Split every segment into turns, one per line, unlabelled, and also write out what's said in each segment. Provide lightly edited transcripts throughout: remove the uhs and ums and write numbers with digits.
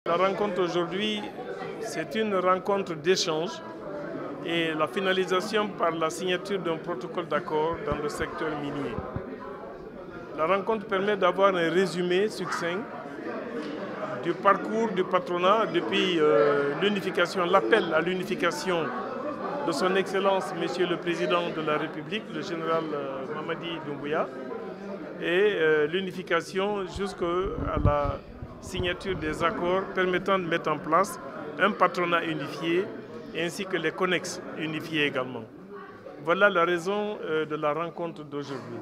La rencontre aujourd'hui, c'est une rencontre d'échange et la finalisation par la signature d'un protocole d'accord dans le secteur minier. La rencontre permet d'avoir un résumé succinct du parcours du patronat depuis l'unification, l'appel à l'unification de son Excellence, Monsieur le Président de la République, le général Mamadi Doumbouya, et l'unification jusqu'à la signature des accords permettant de mettre en place un patronat unifié ainsi que les connexes unifiés également. Voilà la raison de la rencontre d'aujourd'hui.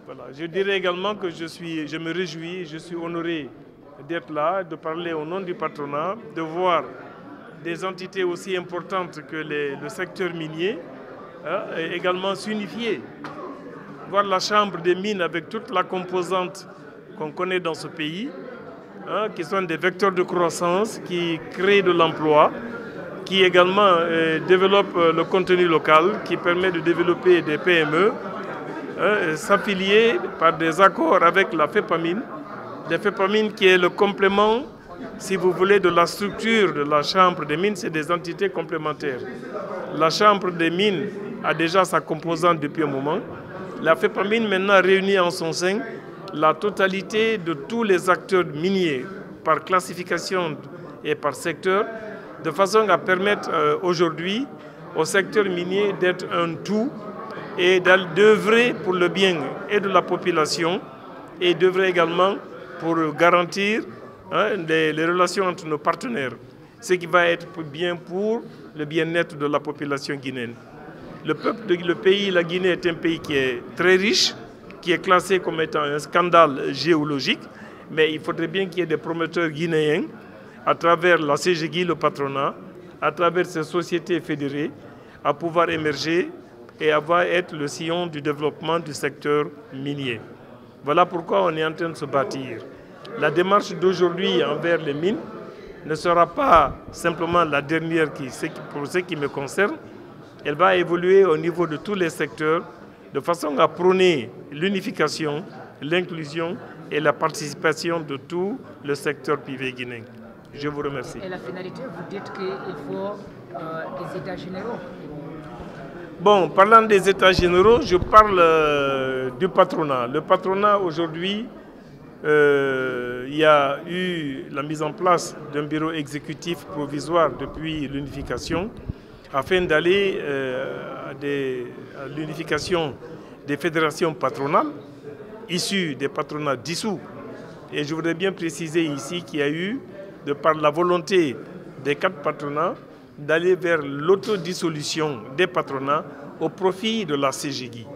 Voilà. Je dirais également que je me réjouis, je suis honoré d'être là, de parler au nom du patronat, de voir des entités aussi importantes que le secteur minier également s'unifier. Voir la Chambre des mines avec toute la composante qu'on connaît dans ce pays, qui sont des vecteurs de croissance, qui créent de l'emploi, qui également développent le contenu local, qui permet de développer des PME, s'affilier par des accords avec la FEPAMINE, qui est le complément, si vous voulez, de la structure de la Chambre des mines, c'est des entités complémentaires. La Chambre des mines a déjà sa composante depuis un moment. La FEPAMINE maintenant réunit en son sein la totalité de tous les acteurs miniers par classification et par secteur, de façon à permettre aujourd'hui au secteur minier d'être un tout et d'œuvrer pour le bien et de la population et d'œuvrer également pour garantir les relations entre nos partenaires, ce qui va être bien pour le bien-être de la population guinéenne. Le pays, la Guinée, est un pays qui est très riche, qui est classé comme étant un scandale géologique, mais il faudrait bien qu'il y ait des promoteurs guinéens, à travers la CGGI, le patronat, à travers ces sociétés fédérées, à pouvoir émerger et être le sillon du développement du secteur minier. Voilà pourquoi on est en train de se bâtir. La démarche d'aujourd'hui envers les mines ne sera pas simplement la dernière pour ce qui me concerne. Elle va évoluer au niveau de tous les secteurs de façon à prôner l'unification, l'inclusion et la participation de tout le secteur privé guinéen. Je vous remercie.
Et la finalité, vous dites qu'il faut des états généraux.
Bon, parlant des états généraux, je parle du patronat. Le patronat aujourd'hui, il y a eu la mise en place d'un bureau exécutif provisoire depuis l'unification afin d'aller à l'unification des fédérations patronales issues des patronats dissous. Et je voudrais bien préciser ici qu'il y a eu, de par la volonté des 4 patronats, d'aller vers l'autodissolution des patronats au profit de la CGGI.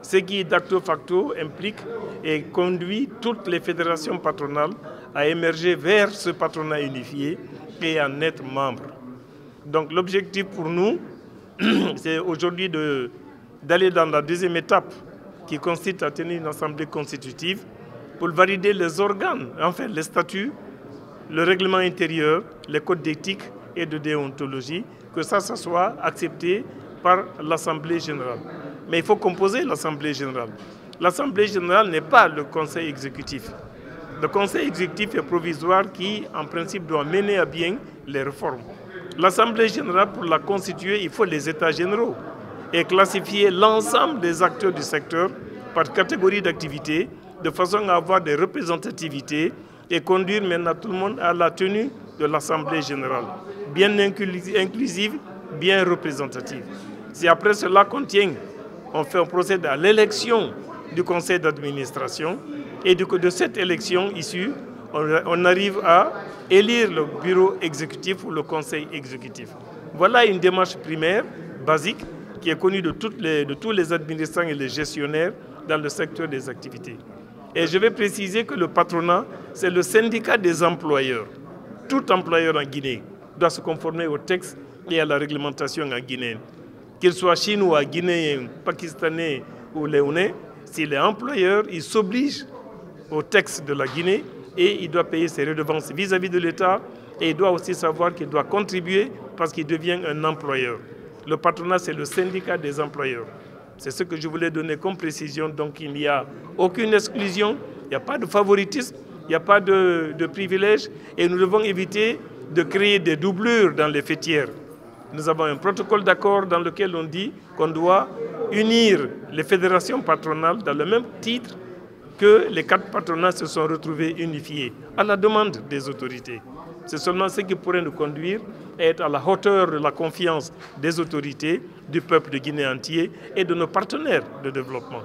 Ce qui, d'acto facto, implique et conduit toutes les fédérations patronales à émerger vers ce patronat unifié et à en être membres. Donc l'objectif pour nous, c'est aujourd'hui d'aller dans la deuxième étape qui consiste à tenir une assemblée constitutive pour valider les organes, enfin les statuts, le règlement intérieur, les codes d'éthique et de déontologie, que ça soit accepté par l'Assemblée générale. Mais il faut composer l'Assemblée générale. L'Assemblée générale n'est pas le Conseil exécutif. Le Conseil exécutif est provisoire qui, en principe, doit mener à bien les réformes. L'Assemblée générale, pour la constituer, il faut les États généraux et classifier l'ensemble des acteurs du secteur par catégorie d'activité, de façon à avoir des représentativités et conduire maintenant tout le monde à la tenue de l'Assemblée générale, bien inclusive, bien représentative. Si après cela on procède à l'élection du conseil d'administration et de cette élection issue, on arrive à élire le bureau exécutif ou le conseil exécutif. Voilà une démarche primaire, basique, qui est connue de tous les administrants et les gestionnaires dans le secteur des activités. Et je vais préciser que le patronat, c'est le syndicat des employeurs. Tout employeur en Guinée doit se conformer au texte et à la réglementation en Guinée. Qu'il soit chinois, guinéen, pakistanais ou léonais, s'il est employeur, il s'oblige au texte de la Guinée et il doit payer ses redevances vis-à-vis de l'État et il doit aussi savoir qu'il doit contribuer parce qu'il devient un employeur. Le patronat, c'est le syndicat des employeurs. C'est ce que je voulais donner comme précision. Donc il n'y a aucune exclusion, il n'y a pas de favoritisme, il n'y a pas de privilèges et nous devons éviter de créer des doublures dans les fêtières. Nous avons un protocole d'accord dans lequel on dit qu'on doit unir les fédérations patronales dans le même titre que les 4 patronats se sont retrouvés unifiés à la demande des autorités. C'est seulement ce qui pourrait nous conduire à être à la hauteur de la confiance des autorités, du peuple de Guinée entier et de nos partenaires de développement.